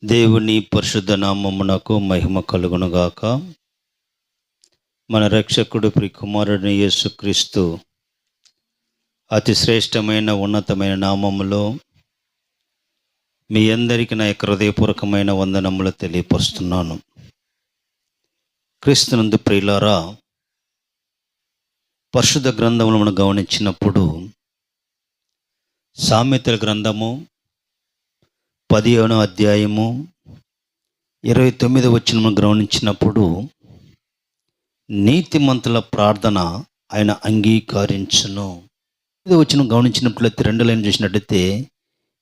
దేవుని పరిశుద్ధ నామమునకు మహిమ కలుగునుగాక. మన రక్షకుడు ప్రియకుమారుని యేసుక్రీస్తు అతి శ్రేష్టమైన ఉన్నతమైన నామములో మీ అందరికీ నా యొక్క హృదయపూర్వకమైన వందనములు తెలియపరుస్తున్నాను. క్రీస్తునందు ప్రియులారా, పరిశుద్ధ గ్రంథములు మనం గమనించినప్పుడు సామెతల గ్రంథము 15వ అధ్యాయము 29వ వచనము గమనించినప్పుడు నీతిమంతుల ప్రార్థన ఆయన అంగీకరించును. ఇది వచనం గమనించినట్లయితే 2 లైన్ చూసినట్లయితే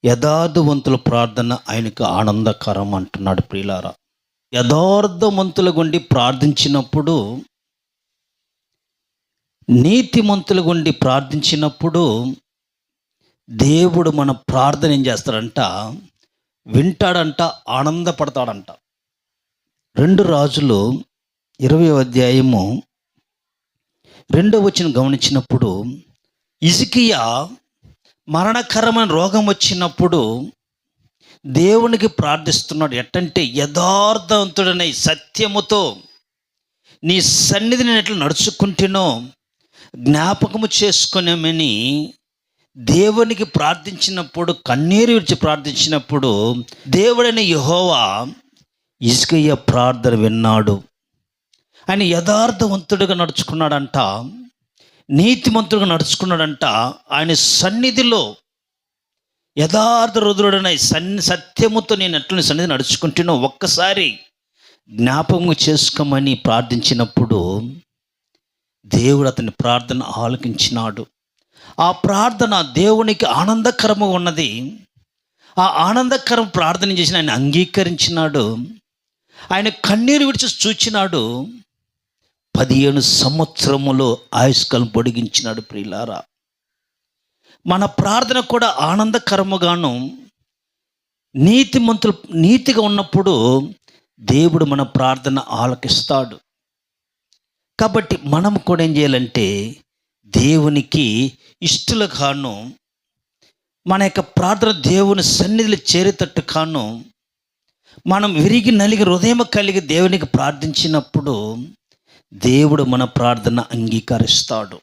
యథార్థవంతుల ప్రార్థన ఆయనకు ఆనందకరం అంటున్నాడు. ప్రియులారా, యథార్థవంతుల గుండి ప్రార్థించినప్పుడు, నీతిమంతుల గుండి ప్రార్థించినప్పుడు దేవుడు మన ప్రార్థన ఏం చేస్తాడంట, వింటాడంట, ఆనందపడతాడంట. 2 రాజులు 20వ అధ్యాయము 2వ వచనం గమనించినప్పుడు హిజ్కియా మరణకరమైన రోగం వచ్చినప్పుడు దేవునికి ప్రార్థిస్తున్నాడు. ఎట్టంటే, యథార్థవంతుడనై సత్యముతో నీ సన్నిధిని నేను ఎట్లా నడుచుకుంటేనో జ్ఞాపకము చేసుకునేమని దేవునికి ప్రార్థించినప్పుడు, కన్నీరు విడిచి ప్రార్థించినప్పుడు దేవుడైన యెహోవా హిజ్కియా ప్రార్థన విన్నాడు. ఆయన యథార్థవంతుడిగా నడుచుకున్నాడంట, నీతిమంతుడిగా నడుచుకున్నాడంట. ఆయన సన్నిధిలో యథార్థ హృదయుడనై సత్యముతో నేను ఎట్లా సన్నిధి నడుచుకుంటున్నా ఒక్కసారి జ్ఞాపకము చేసుకోమని ప్రార్థించినప్పుడు దేవుడు అతని ప్రార్థన ఆలకించినాడు. ఆ ప్రార్థన దేవునికి ఆనందకరముగా ఉన్నది. ఆ ఆనందకరం ప్రార్థన చేసిన ఆయన అంగీకరించినాడు. ఆయన కన్నీరు విడిచి చూచినాడు. 15 సంవత్సరములో ఆయుష్కాలం పొడిగించినాడు. ప్రియులారా, మన ప్రార్థన కూడా ఆనందకరముగాను, నీతిగా ఉన్నప్పుడు దేవుడు మన ప్రార్థన ఆలకిస్తాడు. కాబట్టి మనం కూడా ఏం చేయాలంటే, దేవునికి ఇష్టలు కాను, మన యొక్క ప్రార్థన దేవుని సన్నిధిలో చేరేటట్టు కాను, మనం విరిగి నలిగి హృదయం కలిగి దేవునికి ప్రార్థించినప్పుడు దేవుడు మన ప్రార్థన అంగీకరిస్తాడు.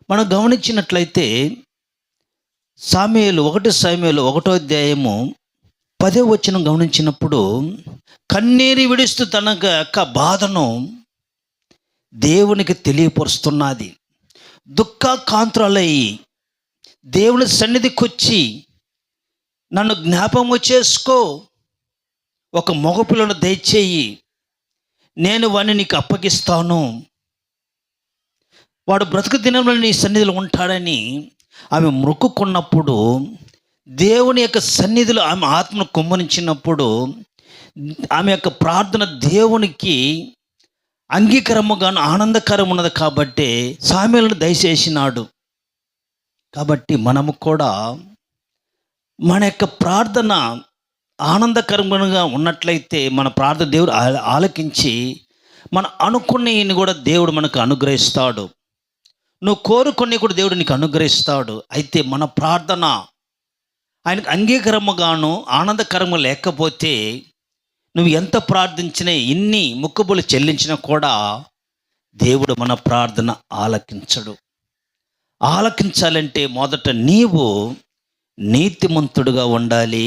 మనం గమనించినట్లయితే సామెయేలు 1 సామెయేలు 1వ అధ్యాయము 10వ వచనం గమనించినప్పుడు కన్నీరు విడుస్తూ తన యొక్క బాధను దేవునికి తెలియపరుస్తున్నది. దుఃఖాకాంతురాలై దేవుని సన్నిధికి వచ్చి, నన్ను జ్ఞాపకము చేసుకో, ఒక మగపిల్లను దయచేయి, నేను వాడిని నీకు అప్పగిస్తాను, వాడు బ్రతుకు దినంలో నీ సన్నిధిలో ఉంటాడని ఆమె మొక్కుకున్నప్పుడు, దేవుని యొక్క సన్నిధిలో ఆమె ఆత్మను కుమ్మరించినప్పుడు ఆమె యొక్క ప్రార్థన దేవునికి అంగీకారముగాను ఆనందకరం ఉన్నది. కాబట్టి సామెలను దయచేసినాడు. కాబట్టి మనము కూడా మన యొక్క ప్రార్థన ఆనందకరంగా ఉన్నట్లయితే మన ప్రార్థన దేవుడు ఆలకించి మన అనుకునేవి కూడా దేవుడు మనకు అనుగ్రహిస్తాడు. నువ్వు కోరుకునే కూడా దేవుడు నీకు అనుగ్రహిస్తాడు. అయితే మన ప్రార్థన ఆయనకు అంగీకారముగాను ఆనందకరంగా లేకపోతే నువ్వు ఎంత ప్రార్థించినా, ఇన్ని మొక్కుబడులు చెల్లించినా కూడా దేవుడు మన ప్రార్థన ఆలకించడు. ఆలకించాలంటే మొదట నీవు నీతిమంతుడుగా ఉండాలి.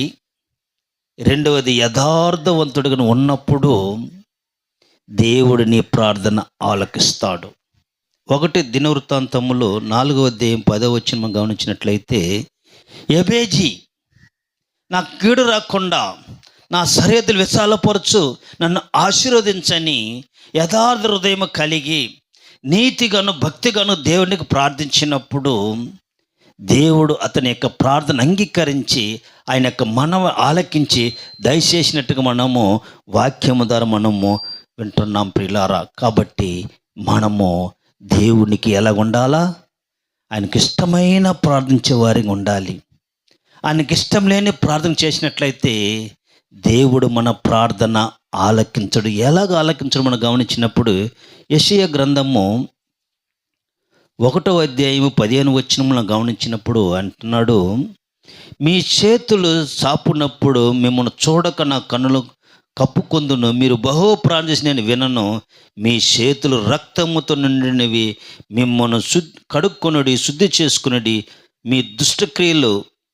రెండవది యథార్థవంతుడుగా ఉన్నప్పుడు దేవుడు నీ ప్రార్థన ఆలకిస్తాడు. 1 దినవృత్తాంతములో 4వ అధ్యాయం 10వ వచనం గమనించినట్లయితే, యబేజీ నా కీడు రాకుండా నా సరిహద్దులు విశాలపరచు, నన్ను ఆశీర్వదించని యథార్థ హృదయం కలిగి నీతిగాను భక్తిగాను దేవునికి ప్రార్థించినప్పుడు దేవుడు అతని యొక్క ప్రార్థన అంగీకరించి ఆయన యొక్క మనవ ఆలకించి దయచేసినట్టుగా మనము వాక్యము ద్వారా మనము వింటున్నాం. ప్రియులారా, కాబట్టి మనము దేవునికి ఎలా ఉండాలా? ఆయనకి ఇష్టమైన ప్రార్థించే వారికి ఉండాలి. ఆయనకి ఇష్టం లేని ప్రార్థన చేసినట్లయితే దేవుడు మన ప్రార్థన ఆలకించడు. ఎలాగ ఆలకించడు మనం గమనించినప్పుడు యెషయా గ్రంథము 1వ అధ్యాయము 15వ వచనములను గమనించినప్పుడు అంటున్నాడు, మీ చేతులు చాపునప్పుడు మిమ్మల్ని చూడక నా కన్నులు కప్పుకొందును. మీరు బహు ప్రార్థించి నేను వినను. మీ చేతులు రక్తముతో నిండినవి. మిమ్మల్ని కడుక్కొనుడి, శుద్ధి చేసుకునుడి. మీ దుష్టక్రియలు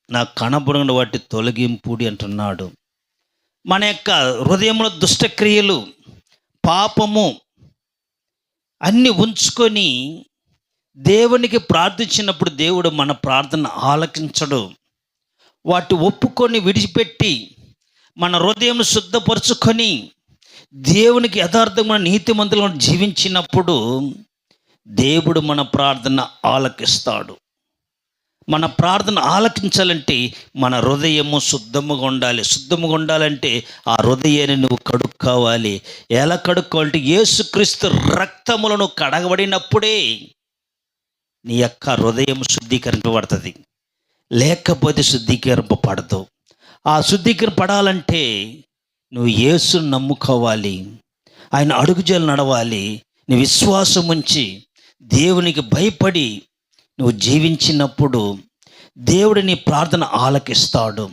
నా కనబడిన వాటి తొలగింపుడి అంటున్నాడు. మన యొక్క హృదయంలో దుష్టక్రియలు, పాపము అన్నీ ఉంచుకొని దేవునికి ప్రార్థించినప్పుడు దేవుడు మన ప్రార్థన ఆలకించడు. వాటి ఒప్పుకొని విడిచిపెట్టి మన హృదయం శుద్ధపరుచుకొని దేవునికి యథార్థమైన నీతిమంతులను జీవించినప్పుడు దేవుడు మన ప్రార్థన ఆలకిస్తాడు. మన ప్రార్థన ఆలకించాలంటే మన హృదయము శుద్ధముగా ఉండాలి. శుద్ధముగా ఉండాలంటే ఆ హృదయాన్ని నువ్వు కడుక్కోవాలి. ఎలా కడుక్కోవాలంటే యేసుక్రీస్తు రక్తములను కడగబడినప్పుడే నీ యొక్క హృదయం శుద్ధీకరింపబడుతుంది, లేకపోతే శుద్ధీకరింపబడదు. ఆ శుద్ధీకరణ పడాలంటే నువ్వు యేసును నమ్ముకోవాలి, ఆయన అడుగుజాలు నడవాలి. నీ విశ్వాసం ఉంచి దేవునికి భయపడి నువ్వు జీవించినప్పుడు దేవుడు నీ ప్రార్థన ఆలకిస్తాడు.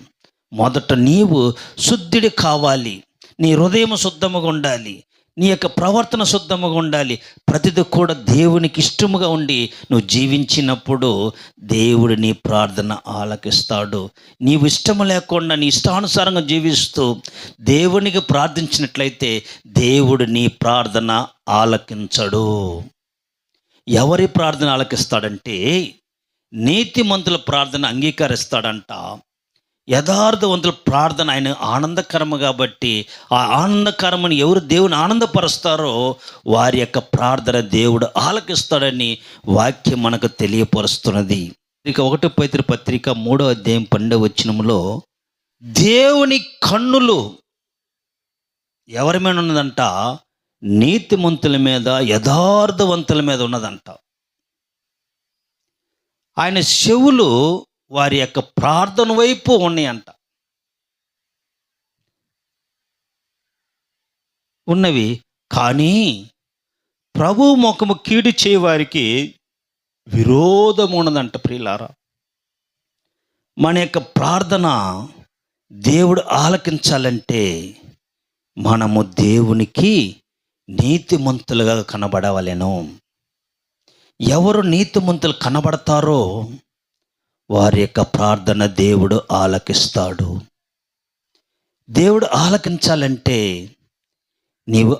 మొదట నీవు శుద్ధుడి కావాలి. నీ హృదయం శుద్ధముగా ఉండాలి, నీ యొక్క ప్రవర్తన శుద్ధముగా ఉండాలి. ప్రతిదీ కూడా దేవునికి ఇష్టముగా ఉండి నువ్వు జీవించినప్పుడు దేవుడు నీ ప్రార్థన ఆలకిస్తాడు. నీవు ఇష్టము లేకుండా నీ ఇష్టానుసారంగా జీవిస్తూ దేవునికి ప్రార్థించినట్లయితే దేవుడు నీ ప్రార్థన ఆలకించడు. ఎవరి ప్రార్థన ఆలకిస్తాడంటే నీతిమంతుల ప్రార్థన అంగీకరిస్తాడంట. యథార్థవంతుల ప్రార్థన ఆయన ఆనందకరము కాబట్టి ఆ ఆనందకరమని ఎవరు దేవుని ఆనందపరుస్తారో వారి యొక్క ప్రార్థన దేవుడు ఆలకిస్తాడని వాక్యం మనకు తెలియపరుస్తున్నది. ఇక 1 పేతురు పత్రిక 3వ అధ్యాయం 12వ వచనములో దేవుని కన్నులు ఎవరి మీద ఉన్నదంట? నీతిమంతుల మీద, యథార్థవంతుల మీద ఉన్నదంట. ఆయన చెవులు వారి యొక్క ప్రార్థన వైపు ఉన్నాయంట, ఉన్నవి. కానీ ప్రభు ముఖము కీడు చేయవారికి విరోధం ఉన్నదంట. ప్రియులారా, మన యొక్క ప్రార్థన దేవుడు ఆలకించాలంటే మనము దేవునికి నీతిమంతులుగా కనబడవలెను. ఎవరు నీతిమంతులు కనబడతారో వారి యొక్క ప్రార్థన దేవుడు ఆలకిస్తాడు. దేవుడు ఆలకించాలంటే నీవు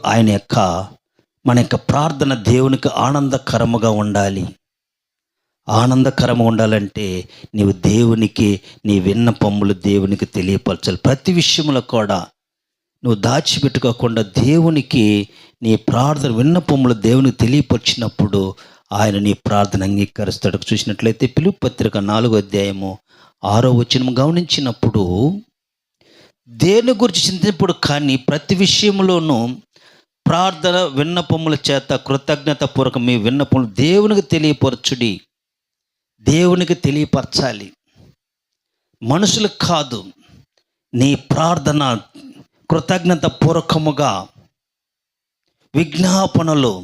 మన యొక్క ప్రార్థన దేవునికి ఆనందకరముగా ఉండాలి. ఆనందకరంగా ఉండాలంటే నీవు దేవునికి నీ విన్నపములు దేవునికి తెలియపరచాలి. ప్రతి విషయంలో కూడా నువ్వు దాచిపెట్టుకోకుండా దేవునికి నీ ప్రార్థన విన్నపములు దేవునికి తెలియపరిచినప్పుడు ఆయన నీ ప్రార్థన అంగీకరిస్తాడు. చూసినట్లయితే ఫిలిప్పీ పత్రిక 4వ అధ్యాయము 6వ వచనం గమనించినప్పుడు దేని గురించి చింతింపుడు కానీ ప్రతి విషయంలోనూ ప్రార్థన విన్నపముల చేత కృతజ్ఞతాపూర్వక మీ విన్నపములు దేవునికి తెలియపరచుడి. దేవునికి తెలియపరచాలి, మనుషులకు కాదు. నీ ప్రార్థన కృతజ్ఞతాపూర్వకముగా విజ్ఞాపనలు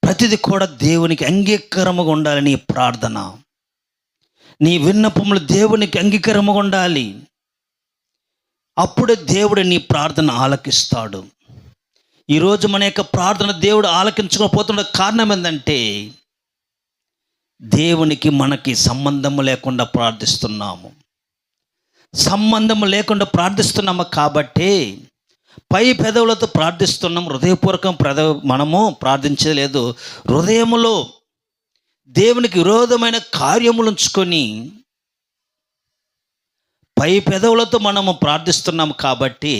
ప్రతిది కూడా దేవునికి అంగీకారముగా ఉండాలి. నీ ప్రార్థన, నీ విన్నపములు దేవునికి అంగీకారముగా ఉండాలి. అప్పుడే దేవుడు నీ ప్రార్థన ఆలకిస్తాడు. ఈరోజు మన యొక్క ప్రార్థన దేవుడు ఆలకించకపోతున్న కారణం ఏంటంటే దేవునికి మనకి సంబంధము లేకుండా ప్రార్థిస్తున్నాము. సంబంధము లేకుండా ప్రార్థిస్తున్నాము కాబట్టి పై పెదవులతో ప్రార్థిస్తున్నాం, హృదయపూర్వకం మనము ప్రార్థించలేదు. హృదయములో దేవునికి విరోధమైన కార్యములు ఉంచుకొని పై పెదవులతో మనము ప్రార్థిస్తున్నాము కాబట్టి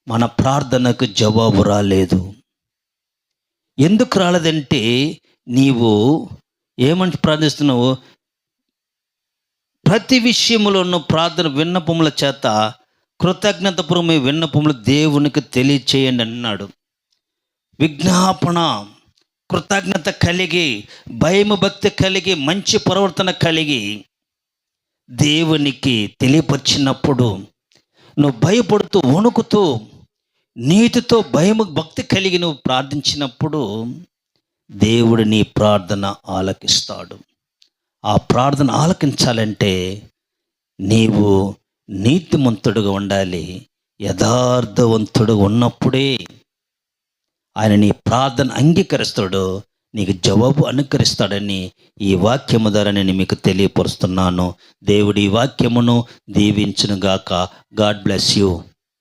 మన ప్రార్థనకు జవాబు రాలేదు. ఎందుకు రాలేదంటే నీవు ఏమంటే ప్రార్థిస్తున్నావు? ప్రతి విషయంలోనూ ప్రార్థన విన్నపముల చేత కృతజ్ఞతపూర్వక మీ విన్నపములు దేవునికి తెలియచేయండి అన్నాడు. విజ్ఞాపన, కృతజ్ఞత కలిగి, భయము భక్తి కలిగి, మంచి ప్రవర్తన కలిగి దేవునికి తెలియపరిచినప్పుడు నువ్వు భయపడుతూ వణుకుతూ నీతితో భయము భక్తి కలిగి నువ్వు ప్రార్థించినప్పుడు దేవుడు నీ ప్రార్థన ఆలకిస్తాడు. ఆ ప్రార్థన ఆలకించాలంటే నీవు నీతిమంతుడుగా ఉండాలి. యథార్థవంతుడు ఉన్నప్పుడే ఆయన నీ ప్రార్థన అంగీకరిస్తాడు, నీకు జవాబు అనుకరిస్తాడని ఈ వాక్యము ద్వారా నేను మీకు తెలియపరుస్తున్నాను. దేవుడి వాక్యమును దీవించునుగాక. God bless you.